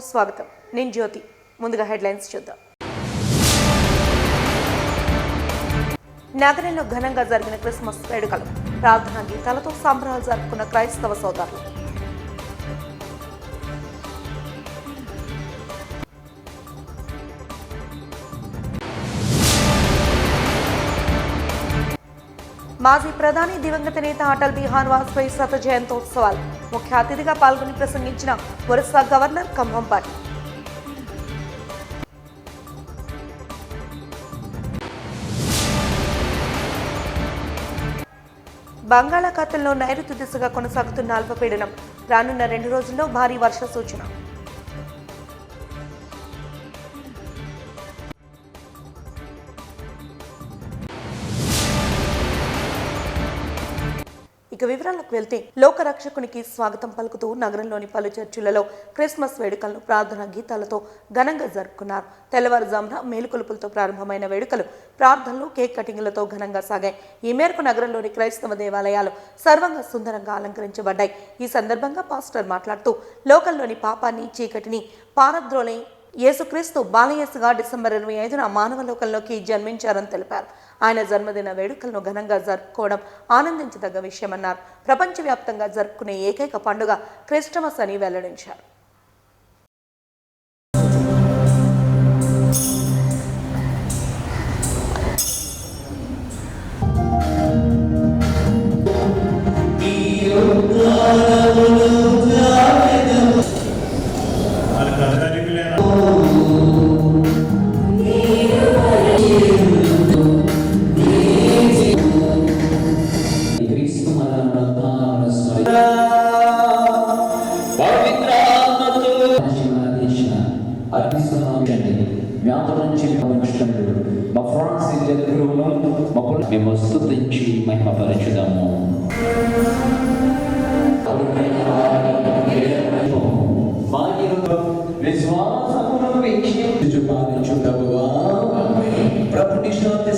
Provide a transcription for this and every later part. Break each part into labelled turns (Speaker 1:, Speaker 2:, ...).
Speaker 1: స్వాగతం. నేను జ్యోతి. ముందుగా హెడ్లైన్స్ చూద్దాం. నగరంలో ఘనంగా జరిగిన క్రిస్మస్ వేడుకలు, ప్రార్థనా గీతాలతో సంబరాలు జరుపుకున్న క్రైస్తవ సోదరులు. మాజీ ప్రధాని దివంగత నేత అటల్ బిహారీ వాజ్పేయి శత జయంతోత్సవాలు, ముఖ్య అతిథిగా పాల్గొని ప్రసంగించిన ఒరిస్సా గవర్నర్ కంభంపాటి. బంగాళాఖాతంలో నైరుతి దిశగా కొనసాగుతున్న అల్పపీడనం, రానున్న 2 రోజుల్లో భారీ వర్ష సూచన. ఇక వివరాలకు వెళ్తే, లోకరక్షకునికి స్వాగతం పలుకుతూ నగరంలోని పలు చర్చిలలో క్రిస్మస్ వేడుకలను ప్రార్థనా గీతాలతో ఘనంగా జరుపుకున్నారు. తెల్లవారుజామున మేలుకొలుపులతో ప్రారంభమైన వేడుకలు, ప్రార్థనలు, కేక్ కటింగ్లతో ఘనంగా సాగాయి. ఈ మేరకు నగరంలోని క్రైస్తవ దేవాలయాలు సర్వంగా సుందరంగా అలంకరించబడ్డాయి. ఈ సందర్భంగా పాస్టర్ మాట్లాడుతూ, లోకంలోని పాపాన్ని, చీకటిని పారద్రోలే యేసుక్రీస్తు బాలయేసుగా డిసెంబర్ 25న మానవలోకంలోకి జన్మించారని తెలిపారు. ఆయన జన్మదిన వేడుకలను ఘనంగా జరుపుకోవడం ఆనందించదగ్గ విషయమన్నారు. ప్రపంచవ్యాప్తంగా జరుపుకునే ఏకైక పండుగ క్రిస్టమస్ అని వెల్లడించారు.
Speaker 2: మేము స్తుతించి మహిమపరచుదాము. విశ్వాసమును వీక్షించు పాలించుటవుగా ప్రభుని శాంతి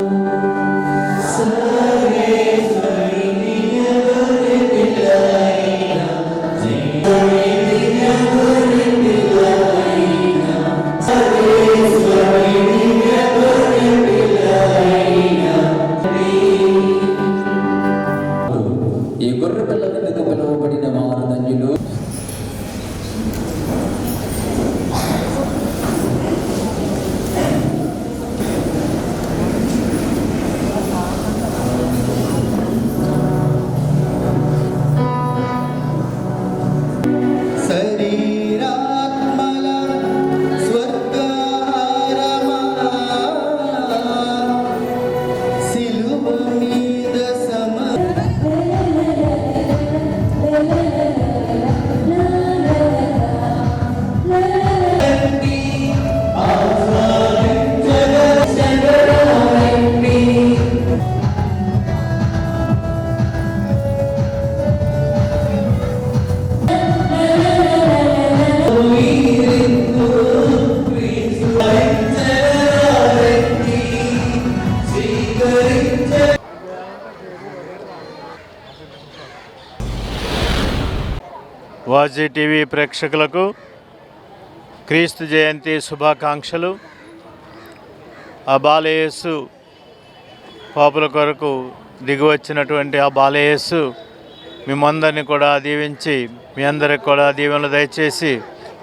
Speaker 3: వాజీ టీవీ ప్రేక్షకులకు క్రీస్తు జయంతి శుభాకాంక్షలు. ఆ బాలయేసు పాపుల కొరకు దిగివచ్చినటువంటి ఆ బాలయేసు మిమ్మందరినీ కూడా దీవించి, మీ అందరికి కూడా దీవెనలు దయచేసి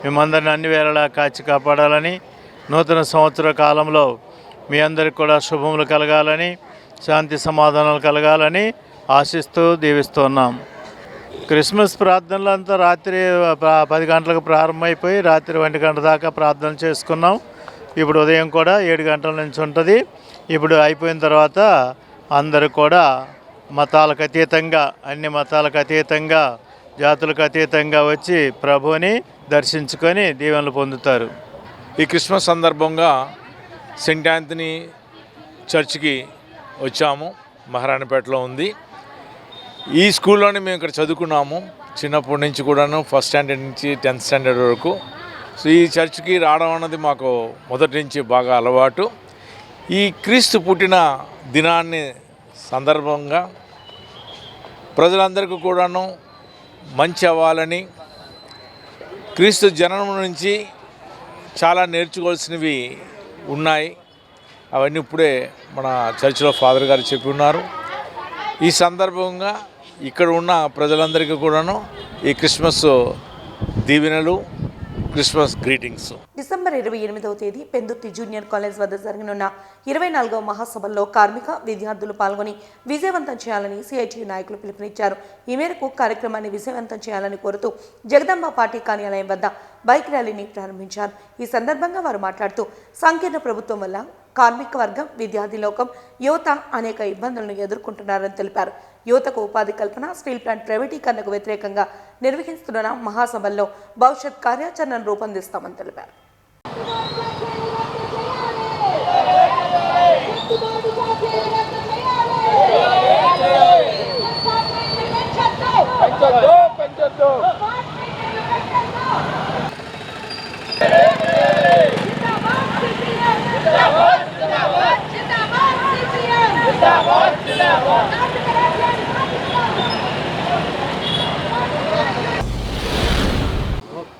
Speaker 3: మిమ్మందరిని అన్ని వేళలా కాచి కాపాడాలని, నూతన సంవత్సర కాలంలో మీ అందరికి కూడా శుభములు కలగాలని, శాంతి సమాధానాలు కలగాలని ఆశిస్తూ దీవిస్తున్నాం. క్రిస్మస్ ప్రార్థనలు అంతా రాత్రి 10 గంటలకు ప్రారంభమైపోయి రాత్రి 1 గంట దాకా ప్రార్థన చేసుకున్నాం. ఇప్పుడు ఉదయం కూడా 7 గంటల నుంచి ఉంటుంది. ఇప్పుడు అయిపోయిన తర్వాత అందరూ కూడా మతాలకు అతీతంగా, అన్ని మతాలకు అతీతంగా, జాతులకు అతీతంగా వచ్చి ప్రభువుని దర్శించుకొని దీవెనలు పొందుతారు.
Speaker 4: ఈ క్రిస్మస్ సందర్భంగా సెయింట్ యాంథనీ చర్చ్కి వచ్చాము. మహారాణిపేటలో ఉంది. ఈ స్కూల్లోనే మేము ఇక్కడ చదువుకున్నాము చిన్నప్పటి నుంచి కూడాను, ఫస్ట్ స్టాండర్డ్ నుంచి 10th స్టాండర్డ్ వరకు. సో ఈ చర్చ్కి రావడం అన్నది మాకు మొదటి నుంచి బాగా అలవాటు. ఈ క్రీస్తు పుట్టిన దినాన్ని సందర్భంగా ప్రజలందరికీ కూడాను మంచి అవ్వాలని, క్రీస్తు జననం నుంచి చాలా నేర్చుకోవాల్సినవి ఉన్నాయి. అవన్నీ ఇప్పుడే మన చర్చిలో ఫాదర్ గారు చెప్పి ఉన్నారు. ఈ సందర్భంగా ఇక్కడ ఉన్న ప్రజలందరికీ కూడాను ఈ క్రిస్మస్ దీవెనలు, క్రిస్మస్ గ్రీటింగ్స్.
Speaker 1: డిసెంబర్ 28వ తేదీ పెందుర్తి జూనియర్ కాలేజ్ వద్ద జరగనున్న 24వ మహాసభల్లో కార్మిక విద్యార్థులు పాల్గొని విజయవంతం చేయాలని సిఐటియు నాయకులు పిలుపునిచ్చారు. ఈ మేరకు కార్యక్రమాన్ని విజయవంతం చేయాలని కోరుతూ జగదంబ పార్టీ కార్యాలయం వద్ద బైక్ ర్యాలీని ప్రారంభించారు. ఈ సందర్భంగా వారు మాట్లాడుతూ సంకీర్ణ ప్రభుత్వం వల్ల కార్మిక వర్గం, విద్యార్థి లోకం, యువత అనేక ఇబ్బందులను ఎదుర్కొంటున్నారని తెలిపారు. యువతకు ఉపాధి కల్పన, స్టీల్ ప్లాంట్ ప్రైవేటీకరణకు వ్యతిరేకంగా నిర్వహిస్తున్న మహాసభల్లో భవిష్యత్ కార్యాచరణను రూపొందిస్తామని తెలిపారు.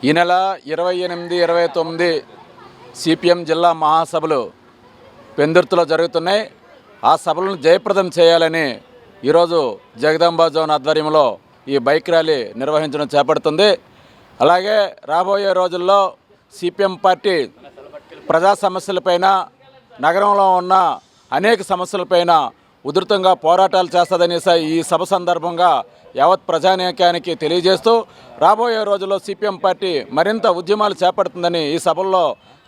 Speaker 5: ఈ నెల 28, 29 సిపిఎం జిల్లా మహాసభలు పెందుర్తిలో జరుగుతున్నాయి. ఆ సభలను జయప్రదం చేయాలని ఈరోజు జగదాంబ జోన్ ఆధ్వర్యంలో ఈ బైక్ ర్యాలీ నిర్వహించడం చేపడుతుంది. అలాగే రాబోయే రోజుల్లో సిపిఎం పార్టీ ప్రజా సమస్యలపైన, నగరంలో ఉన్న అనేక సమస్యలపైన ఉధృతంగా పోరాటాలు చేస్తుందని ఈ సభ సందర్భంగా యావత్ ప్రజానీకానికి తెలియజేస్తూ రాబోయే రోజుల్లో సిపిఎం పార్టీ మరింత ఉద్యమాలు చేపడుతుందని ఈ సభల్లో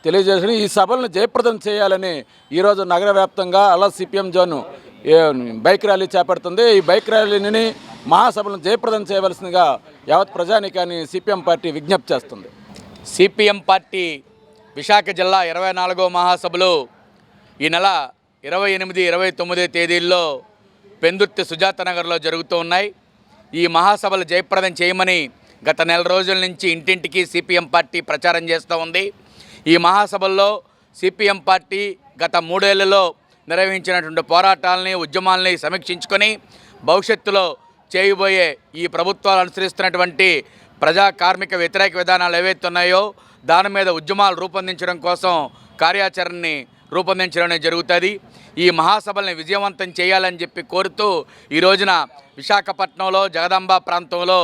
Speaker 5: తెలియజేసి ఈ సభలను జయప్రదం చేయాలని ఈరోజు నగర వ్యాప్తంగా అలా సిపిఎం జోన్ బైక్ ర్యాలీ చేపడుతుంది. ఈ బైక్ ర్యాలీని, మహాసభలను జయప్రదం చేయవలసిందిగా యావత్ ప్రజానీకాన్ని సిపిఎం పార్టీ విజ్ఞప్తి చేస్తుంది.
Speaker 6: సిపిఎం పార్టీ విశాఖ జిల్లా 24వ మహాసభలు ఈ నెల 28, 29 తేదీల్లో పెందుర్తి సుజాత నగర్లో జరుగుతూ ఉన్నాయి. ఈ మహాసభలు జయప్రదం చేయమని గత నెల రోజుల నుంచి ఇంటింటికి సిపిఎం పార్టీ ప్రచారం చేస్తూ ఉంది. ఈ మహాసభల్లో సిపిఎం పార్టీ గత 3 ఏళ్లలో నిర్వహించినటువంటి పోరాటాలని, ఉద్యమాలని సమీక్షించుకొని భవిష్యత్తులో చేయబోయే ఈ ప్రభుత్వాలు అనుసరిస్తున్నటువంటి ప్రజా కార్మిక వ్యతిరేక విధానాలు ఏవైతే ఉన్నాయో దాని మీద ఉద్యమాలు రూపొందించడం కోసం కార్యాచరణని రూపొందించడం జరుగుతుంది. ఈ మహాసభల్ని విజయవంతం చేయాలని చెప్పి కోరుతూ ఈ రోజున విశాఖపట్నంలో జగదాంబ ప్రాంతంలో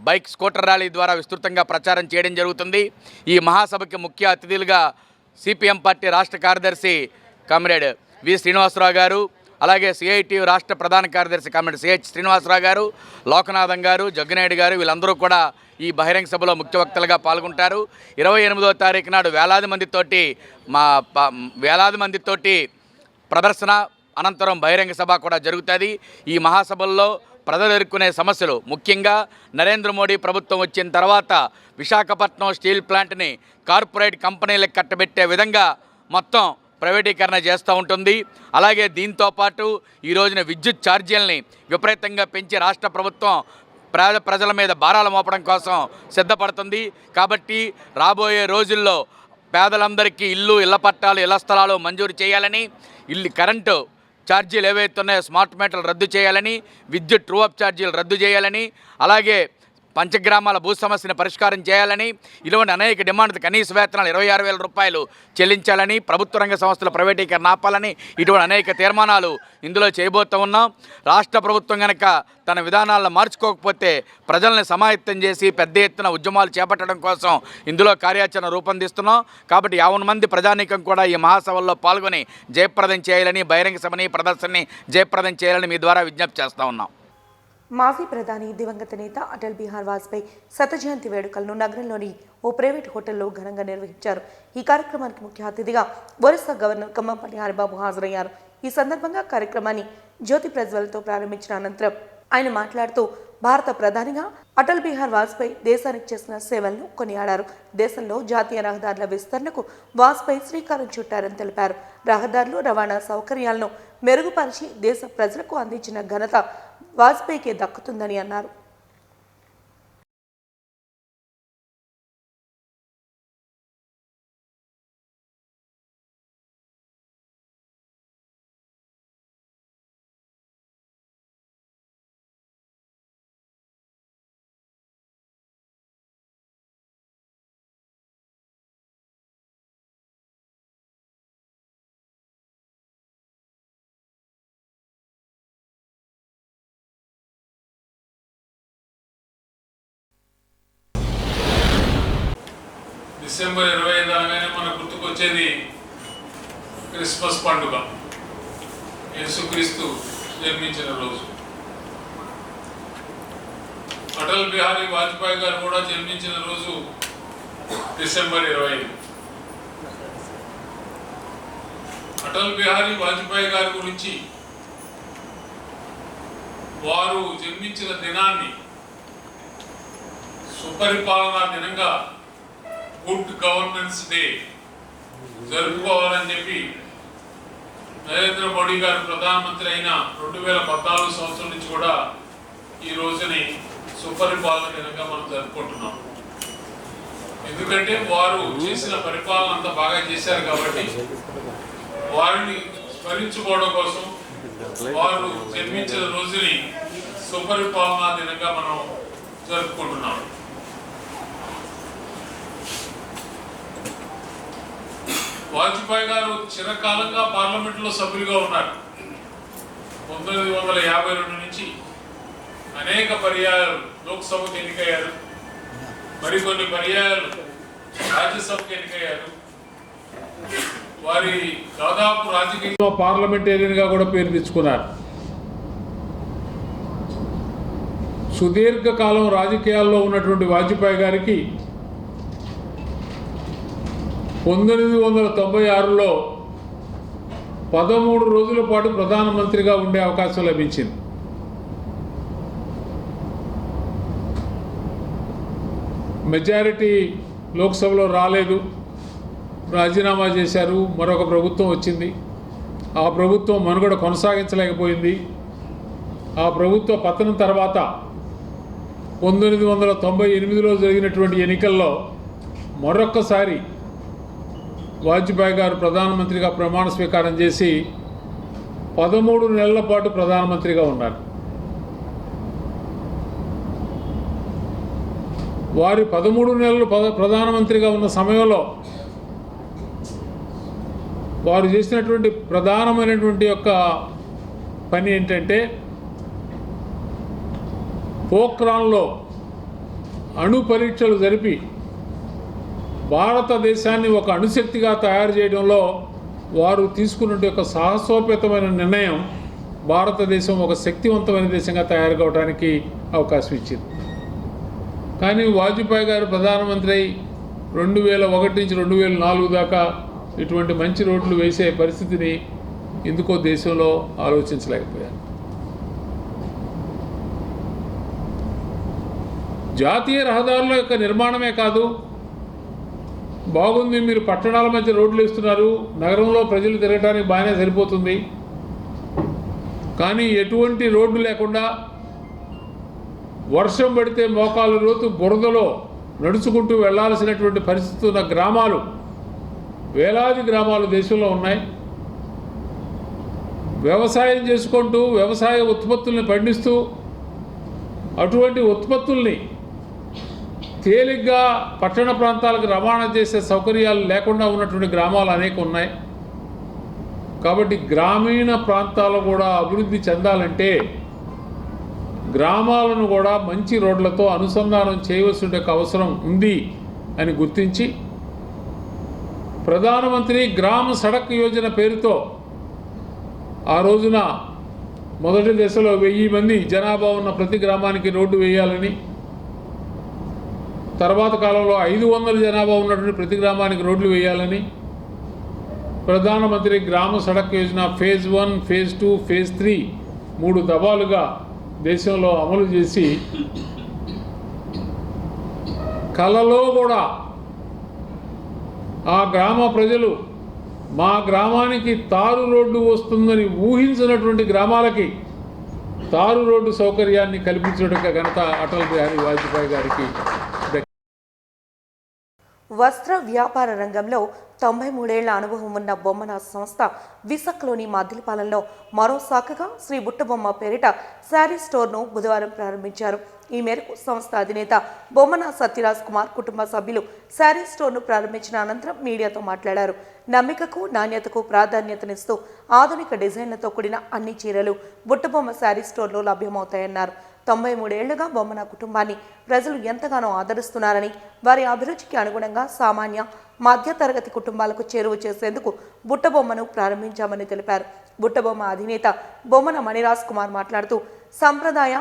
Speaker 6: బైక్, స్కూటర్ ర్యాలీ ద్వారా విస్తృతంగా ప్రచారం చేయడం జరుగుతుంది. ఈ మహాసభకి ముఖ్య అతిథులుగా సిపిఎం పార్టీ రాష్ట్ర కార్యదర్శి కామ్రేడ్ వి శ్రీనివాసరావు గారు, అలాగే సిఐటియు రాష్ట్ర ప్రధాన కార్యదర్శి కామ్రేడ్ సిహెచ్ శ్రీనివాసరావు గారు, లోకనాథం గారు, జగ్గినాయుడు గారు వీళ్ళందరూ కూడా ఈ బహిరంగ సభలో ముఖ్య వక్తలుగా పాల్గొంటారు. 28వ తారీఖు నాడు వేలాది మందితోటి ప్రదర్శన అనంతరం బహిరంగ సభ కూడా జరుగుతుంది. ఈ మహాసభల్లో ప్రజలు ఎదుర్కొనే సమస్యలు, ముఖ్యంగా నరేంద్ర మోడీ ప్రభుత్వం వచ్చిన తర్వాత విశాఖపట్నం స్టీల్ ప్లాంట్ని కార్పొరేట్ కంపెనీలకు కట్టబెట్టే విధంగా మొత్తం ప్రైవేటీకరణ చేస్తూ ఉంటుంది. అలాగే దీంతోపాటు ఈ రోజున విద్యుత్ ఛార్జీలని విపరీతంగా పెంచి రాష్ట్ర ప్రభుత్వం ప్రజల మీద భారాలు మోపడం కోసం సిద్ధపడుతుంది. కాబట్టి రాబోయే రోజుల్లో పేదలందరికీ ఇళ్ల పట్టాలు, ఇళ్ల స్థలాలు మంజూరు చేయాలని, కరెంటు ఛార్జీలు ఏవైతే ఉన్నాయో స్మార్ట్ మీటర్లు రద్దు చేయాలని, విద్యుత్ ట్రూ అప్ ఛార్జీలు రద్దు చేయాలని, అలాగే పంచగ్రామాల భూ సమస్యను పరిష్కారం చేయాలని, ఇలాంటి అనేక డిమాండ్లు, కనీస వేతనాలు 26,000 రూపాయలు చెల్లించాలని, ప్రభుత్వ రంగ సంస్థల ప్రైవేటీకరణ ఆపాలని, ఇటువంటి అనేక తీర్మానాలు ఇందులో చేయబోతూ ఉన్నాం. రాష్ట్ర ప్రభుత్వం కనుక తన విధానాలను మార్చుకోకపోతే ప్రజల్ని సమాయత్తం చేసి పెద్ద ఎత్తున ఉద్యమాలు చేపట్టడం కోసం ఇందులో కార్యాచరణ రూపొందిస్తున్నాం. కాబట్టి 50 మంది ప్రజానీకం కూడా ఈ మహాసభల్లో పాల్గొని జయప్రదం చేయాలని, బహిరంగ సభని, ప్రదర్శనని జయప్రదం చేయాలని మీ ద్వారా విజ్ఞప్తి చేస్తూ ఉన్నాం.
Speaker 1: మాజీ ప్రధాని దివంగత నేత అటల్ బిహారీ వాజ్పేయి శత జయంతి వేడుకలను నగరంలోని ఓ ప్రైవేట్ హోటల్లో ఘనంగా నిర్వహించారు. ఈ కార్యక్రమానికి ముఖ్య అతిథిగా ఒరిస్సా గవర్నర్ కమ్మంపల్లి హరిబాబు హాజరయ్యారు. ఈ సందర్భంగా కార్యక్రమాన్ని జ్యోతి ప్రజ్వలతో ప్రారంభించిన అనంతరం ఆయన మాట్లాడుతూ భారత ప్రధానిగా అటల్ బిహారీ వాజ్పేయి దేశానికి చేసిన సేవలను కొనియాడారు. దేశంలో జాతీయ రహదారుల విస్తరణకు వాజ్పేయి శ్రీకారం చుట్టారని తెలిపారు. రహదారులు, రవాణా సౌకర్యాలను మెరుగుపరిచి దేశ ప్రజలకు అందించిన ఘనత వాజ్పేయికే దక్కుతుందని అన్నారు.
Speaker 7: డిసెంబర్ 25 అనగానే మనకు గుర్తుకొచ్చేది క్రిస్మస్ పండుగ, యేసుక్రీస్తు జన్మించిన రోజు. అటల్ బిహారీ వాజ్పేయి గారు కూడా జన్మించిన రోజు డిసెంబర్ 25. అటల్ బిహారీ వాజ్పేయి గారి గురించి వారు జన్మించిన దినాన్ని సుపరిపాలనా దినంగా, గుడ్ గవర్నెన్స్ డే జరుపుకోవాలని చెప్పి నరేంద్ర మోడీ గారు ప్రధానమంత్రి అయిన 2014 సంవత్సరం నుంచి కూడా ఈ రోజుని సుపరిపాలన దినంగా మనం జరుపుకుంటున్నాం. ఎందుకంటే వారు చేసిన పరిపాలన అంత బాగా చేశారు కాబట్టి వారిని స్మరించుకోవడం కోసం వారు జన్మించిన రోజుని సుపరిపాలనా దినంగా మనం జరుపుకుంటున్నాం. వాజ్పేయి గారు చిరకాలంగా పార్లమెంట్లో సభ్యులుగా ఉన్నారు. 1952 నుంచి అనేక పర్యాయాలు లోక్సభకు ఎన్నికయ్యారు, మరికొన్ని పర్యాయాలు రాజ్యసభకు ఎన్నికయ్యారు. వారి దాదాపు రాజకీయ పార్లమెంటేరియన్గా కూడా పేరు తెచ్చుకున్నారు. సుదీర్ఘకాలం రాజకీయాల్లో ఉన్నటువంటి వాజ్పేయి గారికి 1996లో 13 రోజుల పాటు ప్రధానమంత్రిగా ఉండే అవకాశం లభించింది. మెజారిటీ లోక్సభలో రాలేదు, రాజీనామా చేశారు. మరొక ప్రభుత్వం వచ్చింది. ఆ ప్రభుత్వం మనుగడ కొనసాగించలేకపోయింది. ఆ ప్రభుత్వ పతనం తర్వాత 1998లో జరిగినటువంటి ఎన్నికల్లో మరొక్కసారి వాజ్పేయి గారు ప్రధానమంత్రిగా ప్రమాణ స్వీకారం చేసి 13 నెలల పాటు ప్రధానమంత్రిగా ఉన్నారు. వారి 13 నెలలు ప్రధానమంత్రిగా ఉన్న సమయంలో వారు చేసినటువంటి ప్రధానమైనటువంటి యొక్క పని ఏంటంటే, పోఖ్రాన్లో అణు పరీక్షలు జరిపి భారతదేశాన్ని ఒక అణుశక్తిగా తయారు చేయడంలో వారు తీసుకున్న యొక్క సాహసోపేతమైన నిర్ణయం భారతదేశం ఒక శక్తివంతమైన దేశంగా తయారు కావడానికి అవకాశం ఇచ్చింది. కానీ వాజ్పేయి గారు ప్రధానమంత్రి అయి 2001 నుంచి 2004 దాకా ఇటువంటి మంచి రోడ్లు వేసే పరిస్థితిని ఎందుకో దేశంలో ఆలోచించలేకపోయారు. జాతీయ రహదారుల యొక్క నిర్మాణమే కాదు, బాగుంది, మీరు పట్టణాల మధ్య రోడ్లు వేస్తున్నారు, నగరంలో ప్రజలు తిరగడానికి బాగానే సరిపోతుంది, కానీ ఎటువంటి రోడ్డు లేకుండా వర్షం పడితే మోకాలు లోతు బురదలో నడుచుకుంటూ వెళ్లాల్సినటువంటి పరిస్థితి ఉన్న గ్రామాలు, వేలాది గ్రామాలు దేశంలో ఉన్నాయి. వ్యవసాయం చేసుకుంటూ వ్యవసాయ ఉత్పత్తుల్ని పండిస్తూ అటువంటి ఉత్పత్తుల్ని తేలిగ్గా పట్టణ ప్రాంతాలకు రవాణా చేసే సౌకర్యాలు లేకుండా ఉన్నటువంటి గ్రామాలు అనేక ఉన్నాయి. కాబట్టి గ్రామీణ ప్రాంతాలు కూడా అభివృద్ధి చెందాలంటే గ్రామాలను కూడా మంచి రోడ్లతో అనుసంధానం చేయవలసిన అవసరం ఉంది అని గుర్తించి ప్రధానమంత్రి గ్రామ సడక్ యోజన పేరుతో ఆ రోజున మొదటి దశలో 1000 మంది జనాభా ఉన్న ప్రతి గ్రామానికి రోడ్డు వేయాలని, తర్వాత కాలంలో 500 జనాభా ఉన్నటువంటి ప్రతి గ్రామానికి రోడ్లు వేయాలని ప్రధానమంత్రి గ్రామ Sadak Yojana phase 1, phase 2, phase 3 3 దఫాలుగా దేశంలో అమలు చేసి కలలో కూడా ఆ గ్రామ ప్రజలు మా గ్రామానికి తారు రోడ్డు వస్తుందని ఊహించినటువంటి గ్రామాలకి తారు రోడ్డు సౌకర్యాన్ని కల్పించడం ఘనత అటల్ బిహారీ వాజ్పేయి గారికి.
Speaker 1: వస్త్ర వ్యాపార రంగంలో 93 ఏళ్ల అనుభవం ఉన్న బొమ్మన సంస్థ విశాఖలోని మద్దిలపాలెంలో మరో శాఖగా శ్రీ బుట్టబొమ్మ పేరిట శారీ స్టోర్ను బుధవారం ప్రారంభించారు. ఈ మేరకు సంస్థ అధినేత బొమ్మన సత్యరాజ్ కుమార్ కుటుంబ సభ్యులు శారీ స్టోర్ను ప్రారంభించిన అనంతరం మీడియాతో మాట్లాడారు. నమ్మికకు, నాణ్యతకు ప్రాధాన్యతనిస్తూ ఆధునిక డిజైన్లతో కూడిన అన్ని చీరలు బుట్టబొమ్మ శారీ స్టోర్లో లభ్యమవుతాయన్నారు. 93 ఏళ్లుగా బొమ్మన కుటుంబాన్ని ప్రజలు ఎంతగానో ఆదరిస్తున్నారని, వారి అభిరుచికి అనుగుణంగా సామాన్య మధ్యతరగతి కుటుంబాలకు చేరువ చేసేందుకు బుట్టబొమ్మను ప్రారంభించామని తెలిపారు. బుట్టబొమ్మ అధినేత బొమ్మన మణిరాజ్ కుమార్ మాట్లాడుతూ, సంప్రదాయ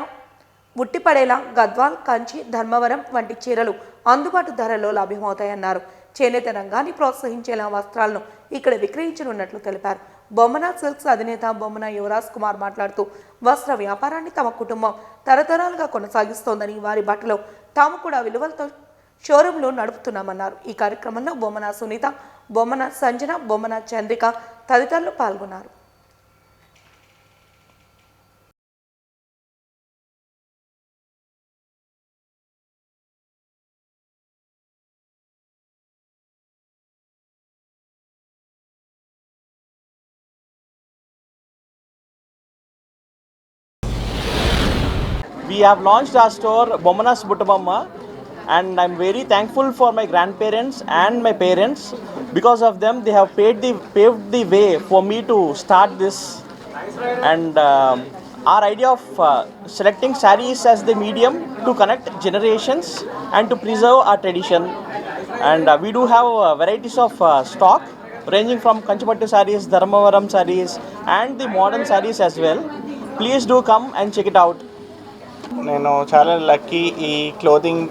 Speaker 1: ఉట్టిపడేలా గద్వాల్, కంచి, ధర్మవరం వంటి చీరలు అందుబాటు ధరల్లో లభ్యమవుతాయన్నారు. చేనేత రంగాన్ని ప్రోత్సహించేలా వస్త్రాలను ఇక్కడ విక్రయించనున్నట్లు తెలిపారు. బొమ్మన సిల్క్స్ అధినేత బొమ్మన యువరాజ్ కుమార్ మాట్లాడుతూ, వస్త్ర వ్యాపారాన్ని తమ కుటుంబం తరతరాలుగా కొనసాగిస్తోందని, వారి బట్టలో తాము కూడా విలువలతో షోరూంలు నడుపుతున్నామన్నారు. ఈ కార్యక్రమంలో బొమ్మన సునీత, బొమ్మన సంజన, బొమ్మన చంద్రిక తదితరులు పాల్గొన్నారు.
Speaker 8: We have launched our store Bommanas Buttabamma, and I'm very thankful for my grandparents and my parents. Because of them, they have paved the way for me to start this. And our idea of selecting sarees as the medium to connect generations and to preserve our tradition. And we do have varieties of stock ranging from Kanchipattu sarees, Dharmavaram sarees, and the modern sarees as well. Please do come and check it out.
Speaker 9: నేను చాలా lucky. ఈ clothing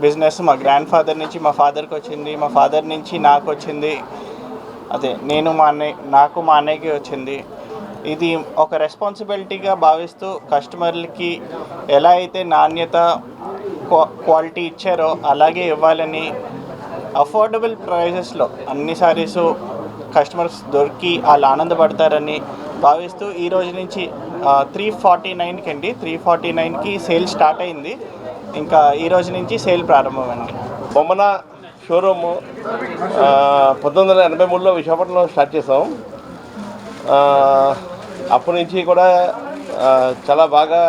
Speaker 9: business మా grand father నుంచి మా ఫాదర్కి వచ్చింది, మా father నుంచి నాకు వచ్చింది. అదే నేను మా అన్నయ్యకి వచ్చింది. ఇది ఒక రెస్పాన్సిబిలిటీగా భావిస్తూ కస్టమర్లకి ఎలా అయితే నాణ్యత క్వాలిటీ ఇచ్చారో అలాగే ఇవ్వాలని అఫోర్డబుల్ ప్రైజెస్లో అన్ని సారీసు కస్టమర్స్ దొరికి వాళ్ళు ఆనందపడతారని భావిస్తూ ఈ రోజు నుంచి 349కి అండి, 349కి సేల్ స్టార్ట్ అయింది. ఇంకా ఈ రోజు నుంచి సేల్ ప్రారంభమండి.
Speaker 10: బొమ్మన షోరూము 1983లో విశాఖపట్నంలో స్టార్ట్ చేసాం. అప్పటి నుంచి కూడా చాలా బాగా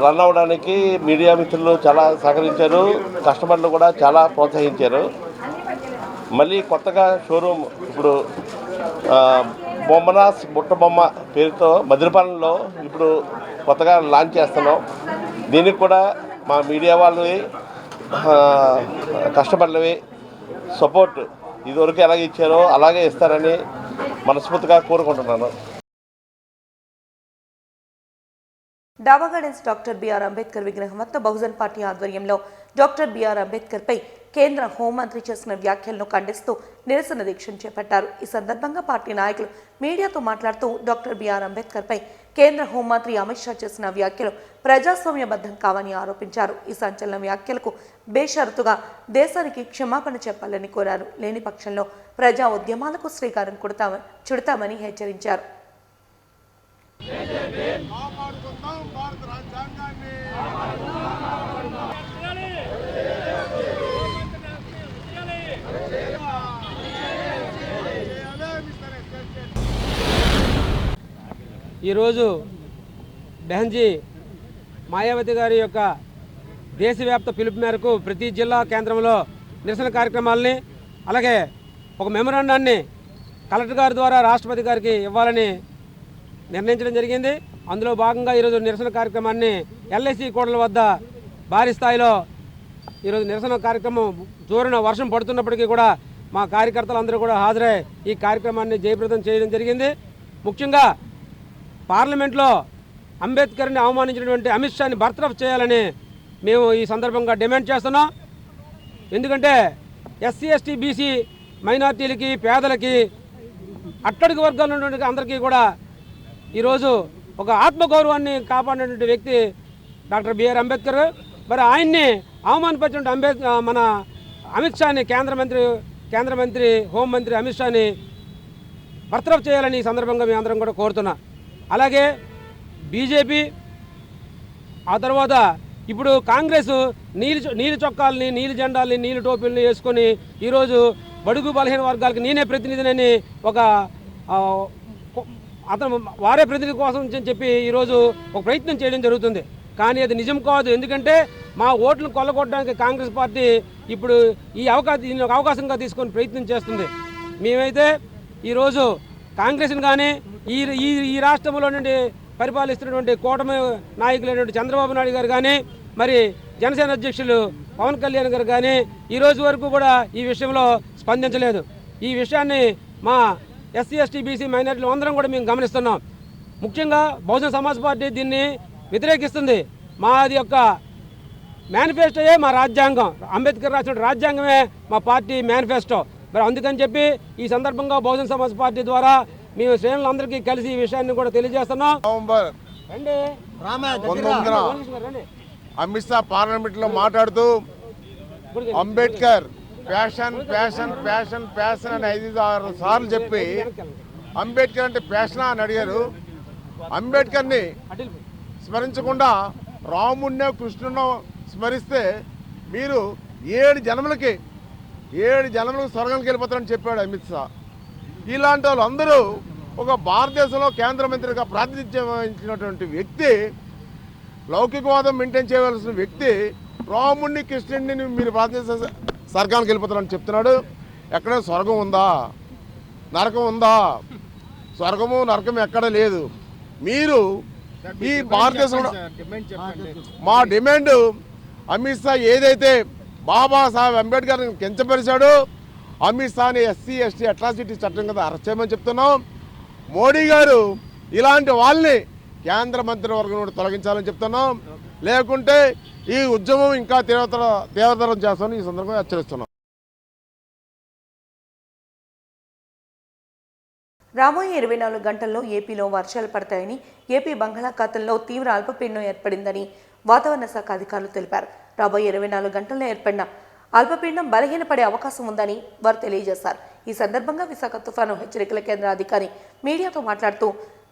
Speaker 10: రన్ అవ్వడానికి మీడియా మిత్రులు చాలా సహకరించారు, కస్టమర్లు కూడా చాలా ప్రోత్సహించారు. మళ్ళీ కొత్తగా షోరూమ్ ఇప్పుడు బొమ్మనాస్ బుట్టబొమ్మ పేరుతో మదిరిపాలెంలో ఇప్పుడు కొత్తగా లాంచ్ చేస్తున్నాం. దీనికి కూడా మా మీడియా వాళ్ళవి కస్టమర్లవి సపోర్ట్ ఇదివరకు ఎలాగ ఇచ్చారో అలాగే ఇస్తారని మనస్ఫూర్తిగా కోరుకుంటున్నాను.
Speaker 1: డాబా గార్డెన్స్ డాక్టర్ బిఆర్ అంబేద్కర్ విగ్రహం వద్ద బహుజన్ పార్టీ ఆధ్వర్యంలో డాక్టర్ బిఆర్ అంబేద్కర్పై కేంద్ర హోంమంత్రి చేసిన వ్యాఖ్యలను ఖండిస్తూ నిరసన దీక్షను చేపట్టారు. ఈ సందర్భంగా పార్టీ నాయకులు మీడియాతో మాట్లాడుతూ, డాక్టర్ బిఆర్ అంబేద్కర్పై కేంద్ర హోంమంత్రి అమిత్ షా చేసిన వ్యాఖ్యలు ప్రజాస్వామ్యబద్ధం కావని ఆరోపించారు. ఈ సంచలన వ్యాఖ్యలకు బేషరతుగా దేశానికి క్షమాపణ చెప్పాలని కోరారు. లేని పక్షంలో ప్రజా ఉద్యమాలకు శ్రీకారం చుడతామని హెచ్చరించారు.
Speaker 11: ఈరోజు బెహన్జీ మాయావతి గారి యొక్క దేశవ్యాప్త పిలుపు మేరకు ప్రతి జిల్లా కేంద్రంలో నిరసన కార్యక్రమాలని, అలాగే ఒక మెమరాండాన్ని కలెక్టర్ గారి ద్వారా రాష్ట్రపతి గారికి ఇవ్వాలని నిర్ణయించడం జరిగింది. అందులో భాగంగా ఈరోజు నిరసన కార్యక్రమాన్ని ఎల్ఐసి కోడల వద్ద భారీ స్థాయిలో ఈరోజు నిరసన కార్యక్రమం జోరున వర్షం పడుతున్నప్పటికీ కూడా మా కార్యకర్తలందరూ కూడా హాజరై ఈ కార్యక్రమాన్ని జయప్రదం చేయడం జరిగింది. ముఖ్యంగా పార్లమెంట్లో అంబేద్కర్ని అవమానించినటువంటి అమిత్ షాని బర్తరఫ్ చేయాలని మేము ఈ సందర్భంగా డిమాండ్ చేస్తున్నాం. ఎందుకంటే ఎస్సీ, ఎస్టీ, బీసీ మైనార్టీలకి, పేదలకి, అట్టడుగు వర్గాల్లో ఉన్నటువంటి అందరికీ కూడా ఈరోజు ఒక ఆత్మగౌరవాన్ని కాపాడినటువంటి వ్యక్తి డాక్టర్ బిఆర్ అంబేద్కర్. మరి ఆయన్ని అవమానపరిచినటువంటి మన అమిత్ షాని కేంద్ర మంత్రి హోంమంత్రి అమిత్ షాని బర్తరఫ్ చేయాలని ఈ సందర్భంగా మేము అందరం కూడా కోరుతున్నాం. అలాగే బీజేపీ, ఆ తర్వాత ఇప్పుడు కాంగ్రెస్ నీలి చొక్కాలని, నీలి జెండాలని, నీలి టోపీలని వేసుకొని ఈరోజు బడుగు బలహీన వర్గాలకు నేనే ప్రతినిధినని ఒక అతను వారే ప్రతినిధి కోసం చెప్పి ఈరోజు ఒక ప్రయత్నం చేయడం జరుగుతుంది. కానీ అది నిజం కాదు. ఎందుకంటే మా ఓట్లను కొల్లగొట్టడానికి కాంగ్రెస్ పార్టీ ఇప్పుడు దీన్ని ఒక అవకాశంగా తీసుకొని ప్రయత్నం చేస్తుంది. మేమైతే ఈరోజు కాంగ్రెస్ని కానీ ఈ రాష్ట్రంలో నుండి పరిపాలిస్తున్నటువంటి కూటమి నాయకులైనటువంటి చంద్రబాబు నాయుడు గారు కానీ, మరి జనసేన అధ్యక్షులు పవన్ కళ్యాణ్ గారు కానీ ఈ రోజు వరకు కూడా ఈ విషయంలో స్పందించలేదు. ఈ విషయాన్ని మా ఎస్సీ ఎస్టీ బీసీ మైనారిటీలు అందరం కూడా మేము గమనిస్తున్నాం. ముఖ్యంగా బహుజన సమాజ్ పార్టీ దీన్ని వ్యతిరేకిస్తుంది. మాది యొక్క మేనిఫెస్టోయే మా రాజ్యాంగం, అంబేద్కర్ రాసిన రాజ్యాంగమే మా పార్టీ మేనిఫెస్టో. మరి అందుకని చెప్పి ఈ సందర్భంగా బహుజన సమాజ్ పార్టీ ద్వారా మేము శ్రేణులందరికీ కలిసి ఈ విషయాన్ని కూడా తెలియజేస్తున్నాం.
Speaker 12: అమిత్ షా పార్లమెంట్లో మాట్లాడుతూ Ambedkar passion passion passion passion అని 5-6 సార్లు చెప్పి అంబేద్కర్ అంటే ప్యాషనా అని అడిగారు. అంబేద్కర్ని స్మరించకుండా రాముడినో కృష్ణునో స్మరిస్తే మీరు 7 జన్మలకు స్వర్గానికి వెళ్ళిపోతారని చెప్పాడు అమిత్ షా. ఇలాంటి వాళ్ళు అందరూ ఒక భారతదేశంలో కేంద్ర మంత్రిగా ప్రాతినిధ్యం వహించినటువంటి వ్యక్తి, లౌకికవాదం మెయింటైన్ చేయవలసిన వ్యక్తి రాముడిని కృష్ణుడిని మీరు భారతదేశ స్వర్గానికి వెళ్ళిపోతారని చెప్తున్నాడు. ఎక్కడ స్వర్గం ఉందా, నరకం ఉందా? స్వర్గము నరకం ఎక్కడ లేదు. మీరు ఈ భారతదేశంలో మా డిమాండ్ అమిత్ షా ఏదైతే బాబాసాహెబ్ అంబేద్కర్ని కించపరిచాడో అమిత్ షాని ఎస్సీ ఎస్టీ అట్రాసిటీ చట్టం కింద అరెస్ట్ చేయమని చెప్తున్నాం. మోడీ గారు ఇలాంటి వాళ్ళని కేంద్ర మంత్రివర్గం నుండి తొలగించాలని చెప్తున్నాం. లేకుంటే ఈ ఉద్యమం ఇంకా తీవ్రతరం చేస్తామని ఈ సందర్భంగా హెచ్చరిస్తున్నాం.
Speaker 1: రాబోయే 24 గంటల్లో ఏపీలో వర్షాలు పడతాయని, ఏపీ బంగాళాఖాతంలో తీవ్ర అల్పపీడనం ఏర్పడిందని వాతావరణ శాఖ అధికారులు తెలిపారు. రాబోయే 24 గంటల్లో ఏర్పడిన అల్పపీడనం బలహీనపడే అవకాశం ఉందని వారు తెలియజేశారు. ఈ సందర్భంగా విశాఖ తుఫాను హెచ్చరికల కేంద్ర అధికారి మీడియాతో మాట్లాడుతూ,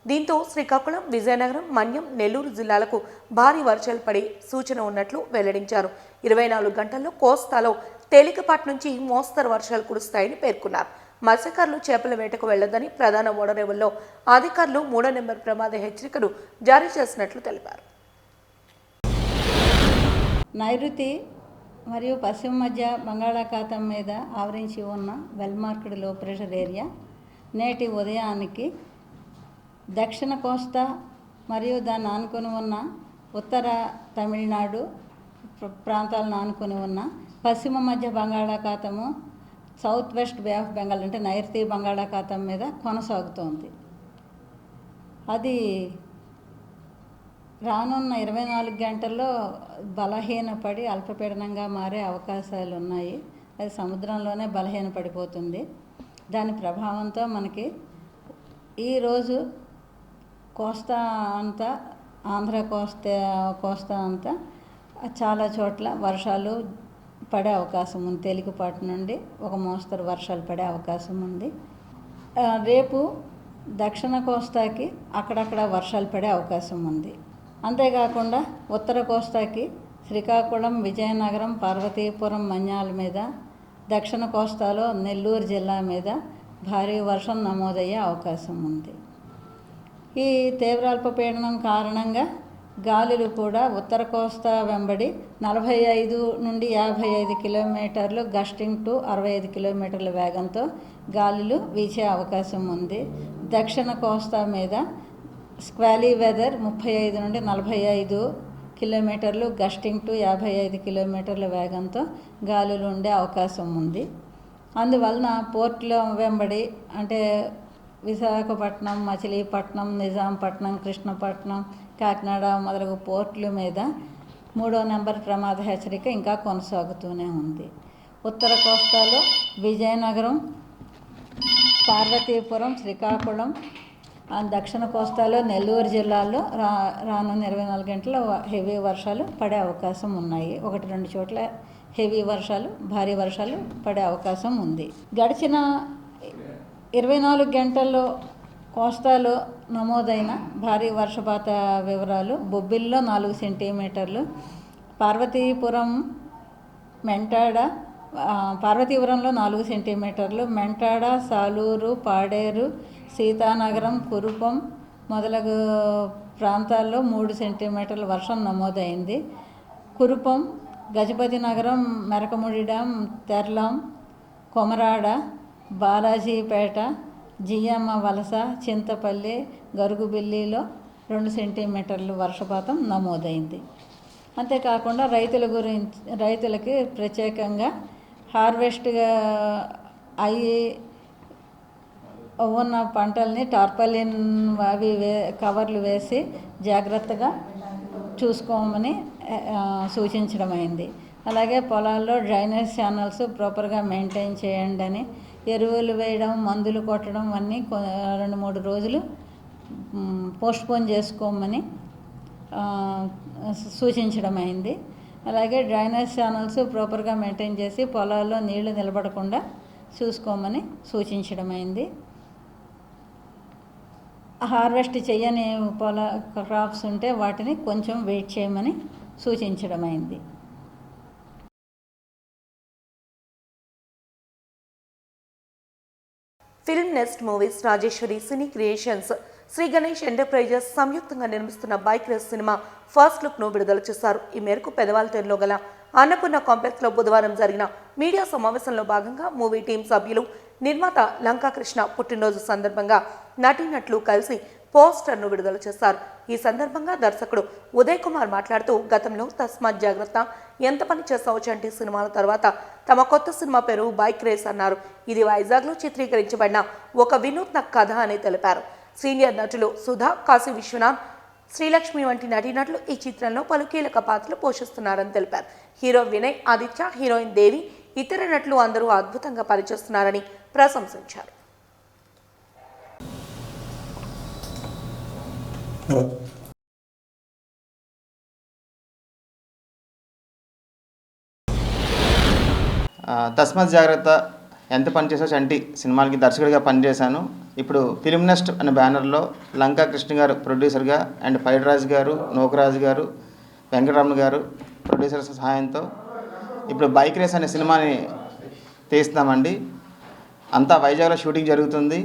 Speaker 1: దీంతో శ్రీకాకుళం, విజయనగరం, మన్యం, నెల్లూరు జిల్లాలకు భారీ వర్షాలు పడే సూచన ఉన్నట్లు వెల్లడించారు. 24 గంటల్లో కోస్తాలో తేలికపాటి నుంచి మోస్తరు వర్షాలు కురుస్తాయని పేర్కొన్నారు. మత్స్యకారులు చేపల వేటకు వెళ్లొద్దని ప్రధాన ఓడరేవుల్లో అధికారులు 3వ నెంబర్ ప్రమాద హెచ్చరికను జారీ చేసినట్లు తెలిపారు.
Speaker 13: నైరుతి మరియు పశ్చిమ మధ్య బంగాళాఖాతం మీద ఆవరించి ఉన్న వెల్మార్క్డ్ లో ప్రెషర్ ఏరియా నేటి ఉదయానికి దక్షిణ కోస్తా మరియు దాన్ని ఆనుకొని ఉన్న ఉత్తర తమిళనాడు ప్రాంతాలను ఆనుకొని ఉన్న పశ్చిమ మధ్య బంగాళాఖాతము, south west Bay of Bengal అంటే నైరుతి బంగాళాఖాతం మీద కొనసాగుతోంది. అది రానున్న 24 గంటల్లో బలహీనపడి అల్పపీడనంగా మారే అవకాశాలు ఉన్నాయి. అది సముద్రంలోనే బలహీనపడిపోతుంది. దాని ప్రభావంతో మనకి ఈరోజు కోస్తా అంతా, ఆంధ్ర కోస్తా అంతా చాలా చోట్ల వర్షాలు పడే అవకాశం ఉంది. తేలికపాటి నుండి ఒక మోస్తరు వర్షాలు పడే అవకాశం ఉంది. రేపు దక్షిణ కోస్తాకి అక్కడక్కడ వర్షాలు పడే అవకాశం ఉంది. అంతేకాకుండా ఉత్తర కోస్తాకి శ్రీకాకుళం, విజయనగరం, పార్వతీపురం, మన్యాల మీద, దక్షిణ కోస్తాలో నెల్లూరు జిల్లా మీద భారీ వర్షం నమోదయ్యే అవకాశం ఉంది. ఈ తీవ్ర అల్పపీడనం కారణంగా గాలులు కూడా ఉత్తర కోస్తా వెంబడి 45 నుండి 55 కిలోమీటర్లు గస్టింగ్ టు 65 కిలోమీటర్ల వేగంతో గాలులు వీచే అవకాశం ఉంది. దక్షిణ కోస్తా మీద స్క్వాలీ వెదర్ 35 నుండి 45 కిలోమీటర్లు గస్టింగ్ టు 55 కిలోమీటర్ల వేగంతో గాలులు ఉండే అవకాశం ఉంది. అందువలన పోర్టుల వెంబడి అంటే విశాఖపట్నం, మచిలీపట్నం, నిజాంపట్నం, కృష్ణపట్నం, కాకినాడ మొదలగు పోర్టుల మీద 3వ నెంబర్ ప్రమాద హెచ్చరిక ఇంకా కొనసాగుతూనే ఉంది. ఉత్తర కోస్తాలో విజయనగరం, పార్వతీపురం, శ్రీకాకుళం, దక్షిణ కోస్తాలో నెల్లూరు జిల్లాల్లో రానున్న 24 గంటల హెవీ వర్షాలు పడే అవకాశం ఉన్నాయి. 1-2 చోట్ల హెవీ వర్షాలు, భారీ వర్షాలు పడే అవకాశం ఉంది. గడిచిన 24 గంటల్లో కోస్తాలో నమోదైన భారీ వర్షపాత వివరాలు: బొబ్బిల్లో 4 సెంటీమీటర్లు, పార్వతీపురంలో 4 సెంటీమీటర్లు, మెంటాడ, సాలూరు, పాడేరు, సీతానగరం, కురుపం మొదలగు ప్రాంతాల్లో 3 సెంటీమీటర్ల వర్షం నమోదైంది. కురుపం, గజపతి నగరం, మెరకముడి డ్యాం, తెర్లాం, కొమరాడ, బాలాజీపేట, జియమ్మ వలస, చింతపల్లి, గరుగుబిల్లిలో 2 సెంటీమీటర్లు వర్షపాతం నమోదైంది. అంతేకాకుండా రైతులకి ప్రత్యేకంగా హార్వెస్ట్గా అయ్యి ఉన్న పంటల్ని టార్పాలిన్ అవి కవర్లు వేసి జాగ్రత్తగా చూసుకోమని సూచించడమైంది. అలాగే పొలాల్లో డ్రైనేజ్ ఛానల్స్ ప్రాపర్గా మెయింటైన్ చేయండి అని, ఎరువులు వేయడం, మందులు కొట్టడం అన్నీ 2-3 రోజులు పోస్ట్పోన్ చేసుకోమని సూచించడమైంది. అలాగే డ్రైనేజ్ ఛానల్స్ ప్రాపర్గా మెయింటైన్ చేసి పొలాల్లో నీళ్లు నిలబడకుండా చూసుకోమని సూచించడమైంది. హార్వెస్ట్ చేయని క్రాప్స్ ఉంటే వాటిని కొంచెం వెయిట్ చేయమని సూచించడమైంది.
Speaker 1: ఫిల్మ్ నెస్ట్ మూవీస్, రాజేశ్వరి సినీ క్రియేషన్స్, శ్రీ గణేష్ ఎంటర్ప్రైజెస్ సంయుక్తంగా నిర్మిస్తున్న బైక్ రేస్ సినిమా ఫస్ట్ లుక్ను విడుదల చేశారు. ఈ మేరకు పెదవాల్తేరులో గల అన్నపూర్ణ కాంప్లెక్స్లో బుధవారం జరిగిన మీడియా సమావేశంలో భాగంగా మూవీ టీం సభ్యులు, నిర్మాత లంకాకృష్ణ పుట్టినరోజు సందర్భంగా నటీనటులు కలిసి పోస్టర్ను విడుదల చేశారు. ఈ సందర్భంగా దర్శకుడు ఉదయ్ కుమార్ మాట్లాడుతూ, గతంలో తస్మాత్ జాగ్రత్త, ఎంత పని చేసావు చంటి సినిమాల తర్వాత తమ కొత్త సినిమా పేరు బైక్ రేస్ అన్నారు. ఇది వైజాగ్లో చిత్రీకరించబడిన ఒక వినూత్న కథ అని తెలిపారు. సీనియర్ నటులు సుధా, కాశీ విశ్వనాథ్, శ్రీలక్ష్మి వంటి నటీనటులు ఈ చిత్రంలో పలు కీలక పాత్రలు పోషిస్తున్నారని తెలిపారు. హీరో వినయ్, ఆదిత్య, హీరోయిన్ దేవి, ఇతర నటులు అందరూ అద్భుతంగా పనిచేస్తున్నారని ప్రశంసించారు.
Speaker 14: తస్మాత్ జాగ్రత్త, ఎంత పనిచేసావు చంటి సినిమాలకి దర్శకుడిగా పనిచేశాను. ఇప్పుడు ఫిల్మ్ నెస్ట్ అనే బ్యానర్లో లంకా కృష్ణ గారు ప్రొడ్యూసర్గా అండ్ పైడిరాజు గారు, నోకరాజు గారు, వెంకటరమణ గారు ప్రొడ్యూసర్ సహాయంతో ఇప్పుడు బైక్ రేస్ అనే సినిమాని తీస్తున్నామండి. అంతా వైజాగ్లో షూటింగ్ జరుగుతుంది.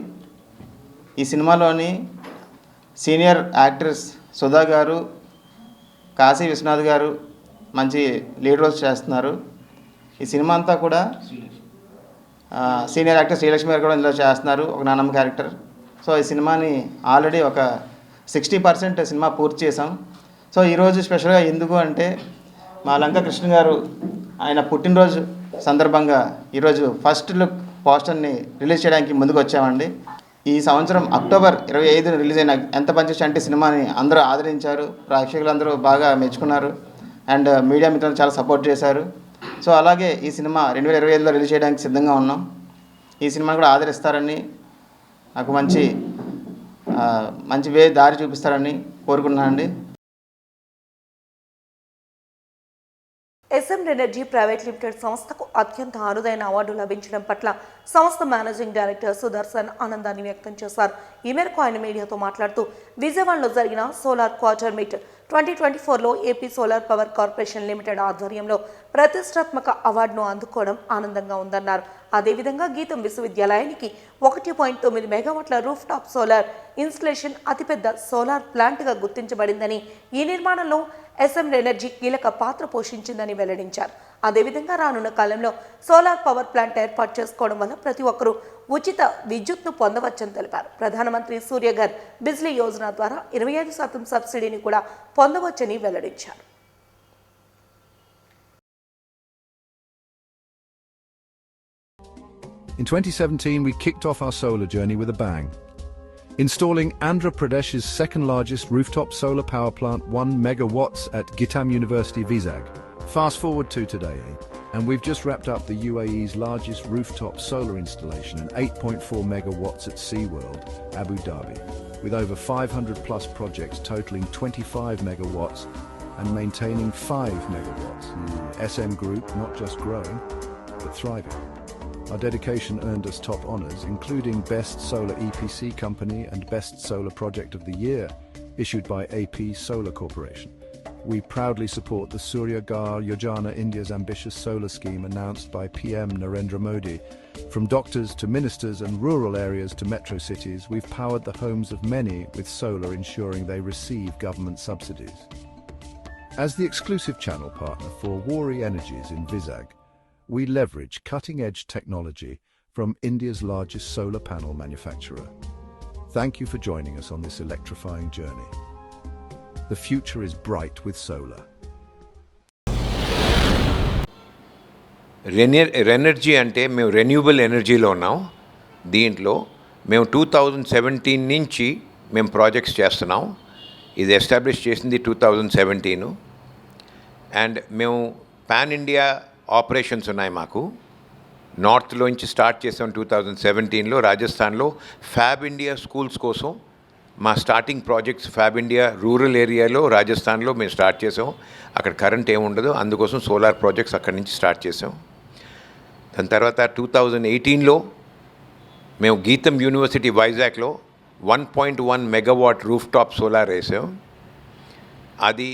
Speaker 14: ఈ సినిమాలోని సీనియర్ యాక్టర్స్ సుధా గారు, కాశీ విశ్వనాథ్ గారు మంచి లీడ్ రోల్స్ చేస్తున్నారు. ఈ సినిమా అంతా కూడా సీనియర్ యాక్టర్ శ్రీలక్ష్మి గారు కూడా ఇందులో చేస్తున్నారు, ఒక నానమ్మ క్యారెక్టర్. సో ఈ సినిమాని ఆల్రెడీ ఒక 60% సినిమా పూర్తి చేసాం. సో ఈరోజు స్పెషల్గా ఎందుకు అంటే, మా లంకా కృష్ణ గారు ఆయన పుట్టినరోజు సందర్భంగా ఈరోజు ఫస్ట్ లుక్ పోస్టర్ని రిలీజ్ చేయడానికి ముందుకు వచ్చామండి. ఈ సంవత్సరం అక్టోబర్ 25 రిలీజ్ అయిన ఎంత పనిచేసి అంటే సినిమాని అందరూ ఆదరించారు, ప్రేక్షకులందరూ బాగా మెచ్చుకున్నారు అండ్ మీడియా మిత్రులు చాలా సపోర్ట్ చేశారు. సో అలాగే ఈ సినిమా 2025లో రిలీజ్ చేయడానికి సిద్ధంగా ఉన్నాం. ఈ సినిమాని కూడా ఆదరిస్తారని, నాకు మంచి దారి చూపిస్తారని కోరుకుంటున్నానండి.
Speaker 1: SM ఎనర్జీ ప్రైవేట్ లిమిటెడ్ సంస్థకు అత్యంత అరుదైన అవార్డు లభించడం పట్ల సంస్థ మేనేజింగ్ డైరెక్టర్ సుదర్శన్ ఆనందాన్ని వ్యక్తం చేశారు. ఈ మేరకు ఆయన మీడియాతో మాట్లాడుతూ, విజయవాడలో జరిగిన సోలార్ క్వార్టర్ మీట్ 2024లో AP solar power corporation limited ఆధ్వర్యంలో ప్రతిష్టాత్మక అవార్డును అందుకోవడం ఆనందంగా ఉందన్నారు. అదేవిధంగా గీతం విశ్వవిద్యాలయానికి 1.9 మెగావాట్ల రూఫ్ టాప్ సోలార్ ఇన్స్టలేషన్ అతిపెద్ద సోలార్ ప్లాంట్గా గుర్తించబడిందని, ఈ నిర్మాణంలో SM ఎనర్జీ కీలక పాత్ర పోషించిందని వెల్లడించారు. అదేవిధంగా రానున్న కాలంలో సోలార్ పవర్ ప్లాంట్ ఏర్పాటు చేసుకోవడం వల్ల ప్రతి ఒక్కరూ ఉచిత విద్యుత్ను పొందవచ్చని తెలిపారు. ప్రధానమంత్రి సూర్యఘర్ బిజ్లీ యోజన ద్వారా 25% సబ్సిడీని కూడా పొందవచ్చని వెల్లడించారు.
Speaker 15: In 2017, we kicked off our solar journey with a bang, installing Andhra Pradesh's second largest rooftop solar power plant, 1 megawatts at Gitam University, Vizag. Fast forward to today, and we've just wrapped up the UAE's largest rooftop solar installation, an 8.4 megawatts at SeaWorld, Abu Dhabi, with over 500 plus projects totaling 25 megawatts and maintaining 5 megawatts. SM Group not just growing, but thriving. Our dedication earned us top honours, including Best Solar EPC Company and Best Solar Project of the Year, issued by AP Solar Corporation. We proudly support the Surya Ghar Yojana, India's ambitious solar scheme announced by PM Narendra Modi. From doctors to ministers and rural areas to metro cities, we've powered the homes of many with solar, ensuring they receive government subsidies. As the exclusive channel partner for Wari Energies in Vizag, we leverage cutting-edge technology from India's largest solar panel manufacturer. Thank you for joining us on this electrifying journey. The future is bright with solar.
Speaker 16: రెనర్జీ అంటే మేము renewable ఎనర్జీలో ఉన్నాం. దీంట్లో మేము 2017 నుంచి మేము projects చేస్తున్నాం. ఇది ఎస్టాబ్లిష్ చేసింది 2017. అండ్ మేము పాన్ ఇండియా ఆపరేషన్స్ ఉన్నాయి మాకు. నార్త్లోంచి స్టార్ట్ చేసాం 2017లో. రాజస్థాన్లో ఫ్యాబ్ ఇండియా స్కూల్స్ కోసం మా starting projects fab India rural ఏరియాలో రాజస్థాన్లో మేము స్టార్ట్ చేసాం. అక్కడ కరెంట్ ఏముండదు, అందుకోసం సోలార్ ప్రాజెక్ట్స్ అక్కడి నుంచి స్టార్ట్ చేసాం. దాని తర్వాత 2018లో మేము గీతం యూనివర్సిటీ వైజాగ్లో 1.1 మెగావాట్ రూఫ్ టాప్ సోలార్ వేసాం. అది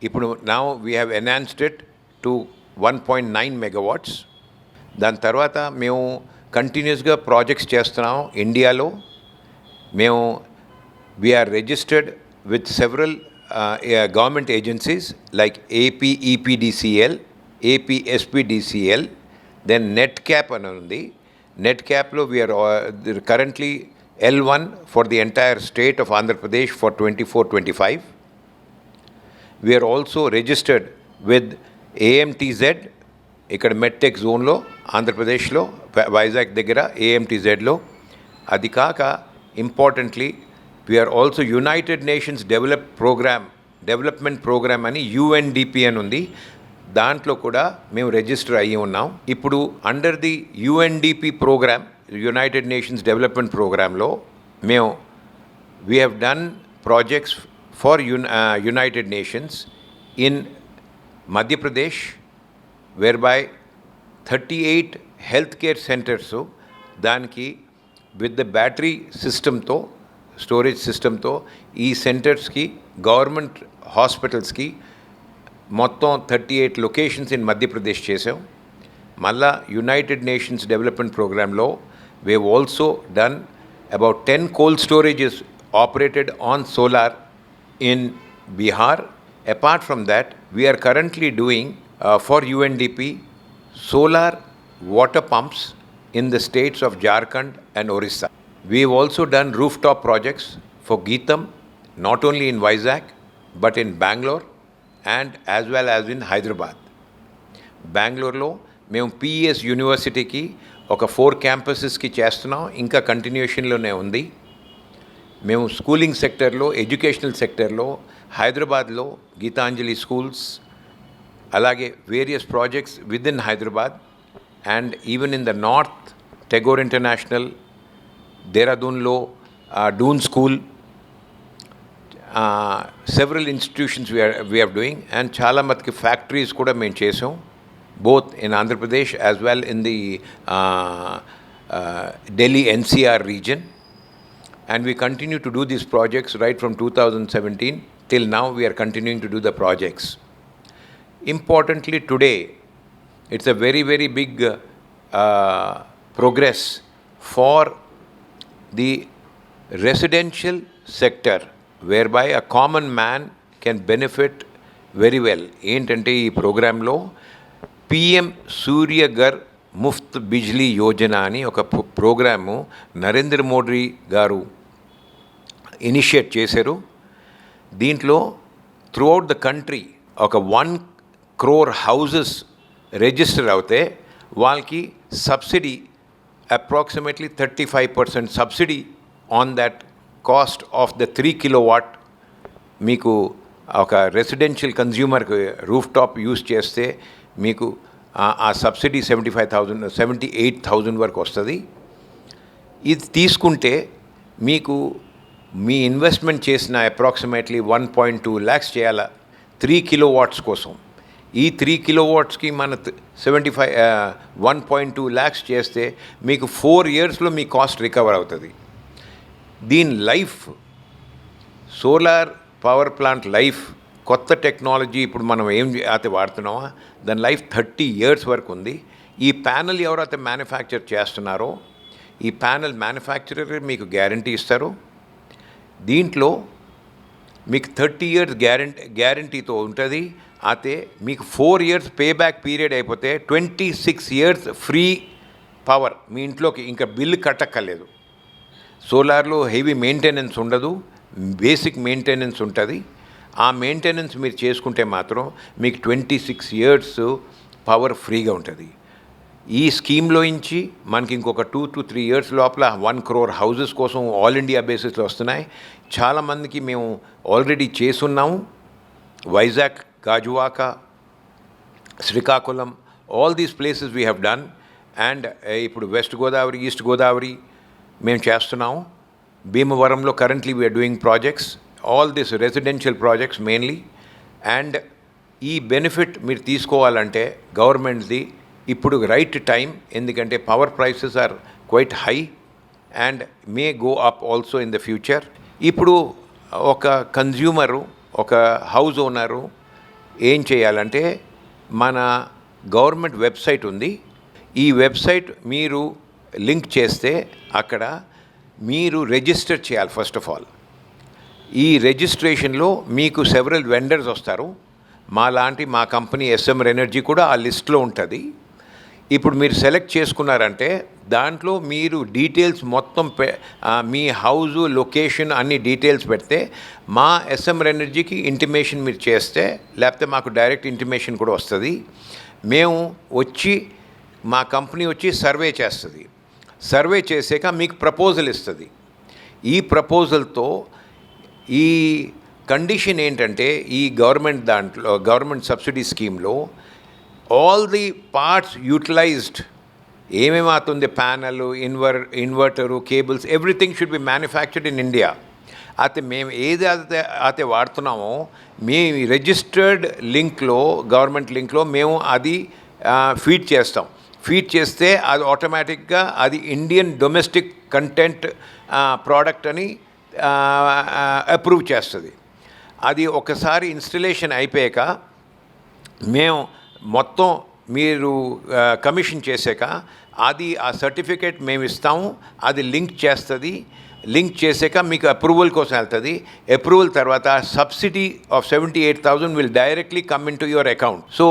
Speaker 16: ఇప్పుడు now we have enhanced it to 1.9 megawatts. దాని తర్వాత మేము కంటిన్యూస్గా ప్రాజెక్ట్స్ చేస్తున్నాం ఇండియాలో. మేము we're registered with several government agencies like APEPDCL, APSPDCL, then net cap అని ఉంది. నెట్ క్యాప్లో we're currently L1 for the entire state of Andhra Pradesh for 24-25. We're also registered with AMTZ ఇక్కడ మెడ్టెక్ జోన్లో ఆంధ్రప్రదేశ్లో వైజాగ్ దగ్గర AMTZలో. అది కాక importantly we're also United Nations development programme అని UNDP అని ఉంది. దాంట్లో కూడా మేము రిజిస్టర్ అయ్యి ఉన్నాం. ఇప్పుడు under the UNDP programme, United Nations Development ప్రోగ్రాంలో మేము we have done projects for United Nations in Madhya Pradesh, whereby 38 health care centres దానికి విత్ ద బ్యాటరీ సిస్టమ్తో, స్టోరేజ్ సిస్టమ్తో ఈ సెంటర్స్కి గవర్నమెంట్ హాస్పిటల్స్కి మొత్తం 38 లొకేషన్స్ ఇన్ మధ్యప్రదేశ్ చేసాం. మళ్ళా యునైటెడ్ నేషన్స్ డెవలప్మెంట్ ప్రోగ్రాంలో we have also done about 10 cold storages operated on solar in Bihar. Apart from that we are currently doing for UNDP solar water pumps in the states of Jharkhand and Orissa. We have also done rooftop projects for Geetam, not only in Vizag but in Bangalore and as well as in Hyderabad. బెంగళూరులో మేము PES యూనివర్సిటీకి ఒక 4 క్యాంపసెస్కి చేస్తున్నాం, ఇంకా కంటిన్యూషన్లోనే ఉంది. మేము schooling సెక్టర్లో, educational సెక్టర్లో హైదరాబాద్లో గీతాంజలి స్కూల్స్, అలాగే various projects with in Hyderabad and even in the north Tagore international, దేహరాదూన్లో Doon school, several institutions we're doing. And చాలా మటుకి ఫ్యాక్టరీస్ కూడా మేము చేసాం, both in Andhra Pradesh as well in the Delhi NCR region. And we continue to do these projects right from 2017 till now. We are continuing to do the projects. Importantly today, it's a very, very big progress for the residential sector, whereby a common man can benefit very well. ఏంటంటే ఈ ప్రోగ్రాంలో PM Surya Ghar Muft Bijli Yojana అని ఒక programme Narendra Modi గారు initiate చేశారు. దీంట్లో throughout the country ఒక 1 crore houses register అవుతే వాళ్ళకి subsidy approximately 35% subsidy on that cost of the 3 kilowatt. మీకు ఒక రెసిడెన్షియల్ కన్జ్యూమర్కి రూఫ్ టాప్ యూస్ చేస్తే మీకు ఆ సబ్సిడీ 78,000 వరకు వస్తుంది. ఇది తీసుకుంటే మీకు మీ ఇన్వెస్ట్మెంట్ చేసిన అప్రాక్సిమేట్లీ 1.2 lakhs చేయాలా 3 kilowatts కోసం. ఈ 3 kilowattsకి మన 1.2 lakhs చేస్తే మీకు 4 yearsలో మీ కాస్ట్ రికవర్ అవుతుంది. దీని life, solar power plant life, కొత్త టెక్నాలజీ ఇప్పుడు మనం ఏం అయితే వాడుతున్నామో దాని లైఫ్ 30 years వరకు ఉంది. ఈ ప్యానెల్ ఎవరైతే మ్యానుఫ్యాక్చర్ చేస్తున్నారో ఈ ప్యానెల్ మ్యానుఫ్యాక్చరర్ మీకు గ్యారంటీ ఇస్తారు. దీంట్లో మీకు 30 years గ్యారంటీతో ఉంటుంది. అయితే మీకు 4 years పేబ్యాక్ పీరియడ్ అయిపోతే 26 years ఫ్రీ పవర్ మీ ఇంట్లోకి, ఇంకా బిల్లు కట్టక్కర్లేదు. సోలార్లో హెవీ మెయింటెనెన్స్ ఉండదు, బేసిక్ మెయింటెనెన్స్ ఉంటుంది. ఆ మెయింటెనెన్స్ మీరు చేసుకుంటే మాత్రం మీకు 26 years పవర్ ఫ్రీగా ఉంటుంది. ఈ స్కీమ్లో నుంచి మనకి ఇంకొక 2 to 3 years లోపల 1 crore హౌజెస్ కోసం ఆల్ ఇండియా బేసిస్లో వస్తున్నాయి. చాలామందికి మేము ఆల్రెడీ చేసున్నాము. Vizag, Gajuwaka, Srikakulam, all these places we have done. And ఇప్పుడు వెస్ట్ గోదావరి, ఈస్ట్ గోదావరి మేము చేస్తున్నాము. భీమవరంలో currently we are doing projects, all this residential projects mainly. And ఈ బెనిఫిట్ మీరు తీసుకోవాలంటే గవర్నమెంట్ది ఇప్పుడు రైట్ టైం, ఎందుకంటే power prices are quite high and may go up also in the future. ఇప్పుడు ఒక కన్జ్యూమరు, ఒక హౌస్ ఓనరు ఏం చేయాలంటే మన గవర్నమెంట్ వెబ్సైట్ ఉంది. ఈ వెబ్సైట్ మీరు లింక్ చేస్తే అక్కడ మీరు రిజిస్టర్ చేయాలి. ఫస్ట్ ఆఫ్ ఆల్ ఈ రిజిస్ట్రేషన్లో మీకు సెవరల్ వెండర్స్ వస్తారు. మా కంపెనీ SM ఎనర్జీ కూడా ఆ లిస్ట్లో ఉంటుంది. ఇప్పుడు మీరు సెలెక్ట్ చేసుకున్నారంటే దాంట్లో మీరు డీటెయిల్స్ మొత్తం మీ హౌజు, లొకేషన్ అన్ని డీటెయిల్స్ పెడితే మా SM ఎనర్జీకి ఇంటిమేషన్ మీరు చేస్తే, లేకపోతే మాకు డైరెక్ట్ ఇంటిమేషన్ కూడా వస్తుంది. మేము వచ్చి, మా కంపెనీ వచ్చి సర్వే చేస్తుంది. సర్వే చేసాక మీకు ప్రపోజల్ ఇస్తుంది. ఈ ప్రపోజల్తో ఈ కండిషన్ ఏంటంటే ఈ గవర్నమెంట్ సబ్సిడీ స్కీమ్లో ఆల్ ది పార్ట్స్ యూటిలైజ్డ్, ఏమేమి అవుతుంది, panel, inverter, cables, everything should be manufactured in India. అయితే మేము అయితే వాడుతున్నామో మీ రిజిస్టర్డ్ లింక్లో, గవర్నమెంట్ లింక్లో మేము అది ఫీడ్ చేస్తాం. ఫీడ్ చేస్తే అది ఆటోమేటిక్గా అది ఇండియన్ డొమెస్టిక్ కంటెంట్ ప్రోడక్ట్ అని అప్రూవ్ చేస్తుంది. అది ఒకసారి ఇన్స్టలేషన్ అయిపోయాక మేము మొత్తం మీరు కమిషన్ చేసాక అది ఆ సర్టిఫికేట్ మేము ఇస్తాము. అది లింక్ చేస్తుంది. లింక్ చేసాక మీకు అప్రూవల్ కోసం వెళ్తుంది. అప్రూవల్ తర్వాత subsidy of 78,000 will directly come in to your account. So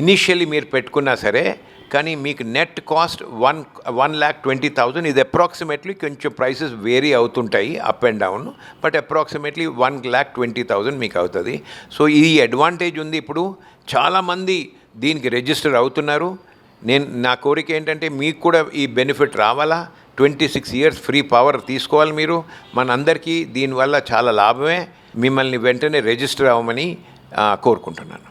Speaker 16: initially మీరు పెట్టుకున్నా సరే, కానీ మీకు నెట్ కాస్ట్ 1,20,000. ఇది అప్రాక్సిమేట్లీ, కొంచెం ప్రైసెస్ వేరీ అవుతుంటాయి up and down, but approximately 1,20,000 మీకు అవుతుంది. సో ఈ అడ్వాంటేజ్ ఉంది. ఇప్పుడు చాలామంది దీనికి రిజిస్టర్ అవుతున్నారు. నా కోరిక ఏంటంటే మీకు కూడా ఈ బెనిఫిట్ రావాలా. 26 years ఫ్రీ పవర్ తీసుకోవాలి మీరు. మనందరికీ దీనివల్ల చాలా లాభమే. మిమ్మల్ని వెంటనే రిజిస్టర్ అవ్వమని కోరుకుంటున్నాను.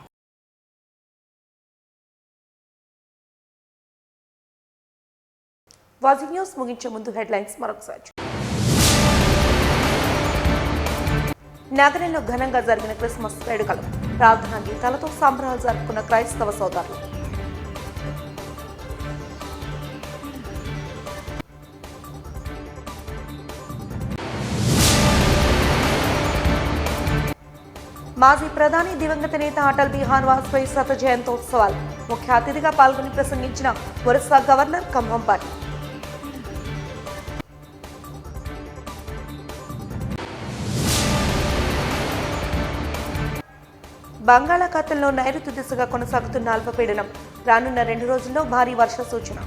Speaker 1: వాజింగ్ న్యూస్ ముగించే ముందు హెడ్లైన్స్ మరొకసారి. నగరంలో ఘనంగా జరిగిన క్రిస్మస్ వేడుకలు, ప్రార్థనా గీతాలతో సంబరాలు జరుపుకున్న క్రైస్తవ సోదరులు. మాజీ ప్రధాని దివంగత నేత అటల్ బిహారీ వాజ్పేయి శత జయంతోత్సవాలు, ముఖ్య అతిథిగా పాల్గొని ప్రసంగించిన ఒరిస్సా గవర్నర్ కంభంపాటి. బంగాళాఖాతంలో నైరుతి దిశగా కొనసాగుతున్న అల్పపీడనం, రానున్న 2 రోజుల్లో భారీ వర్ష సూచన.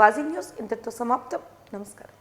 Speaker 1: వాజింగ్ న్యూస్ ఇంతటితో సమాప్తం. నమస్కారం.